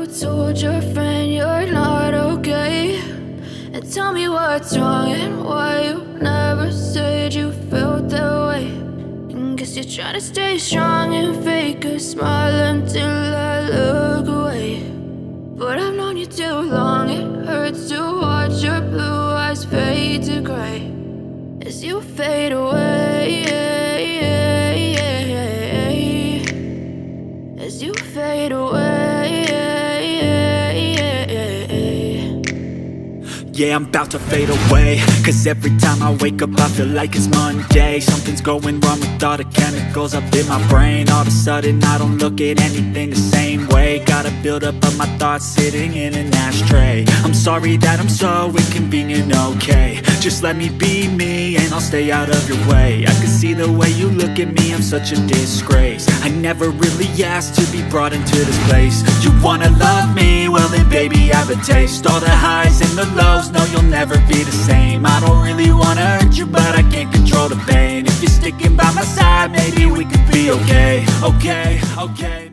told your friend you're not okay? And tell me what's wrong and why you never said you felt that way. And guess you're trying to stay strong and fake a smile until I look away. But I've known you too long, it hurts to watch your blue eyes fade to gray as you fade away, as you fade away. Yeah, I'm about to fade away, cause every time I wake up I feel like it's Monday. Something's going wrong with all the chemicals up in my brain. All of a sudden I don't look at anything the same way. Got a buildup of my thoughts sitting in an ashtray. I'm sorry that I'm so inconvenient, okay? Just let me be me and I'll stay out of your way. I can see the way you look at me, I'm such a disgrace. I never really asked to be brought into this place. You wanna love me? Well then baby I have a taste. All the highs and the lows, no, you'll never be the same. I don't really wanna hurt you, but I can't control the pain. If you're sticking by my side, maybe we could be okay, okay, okay.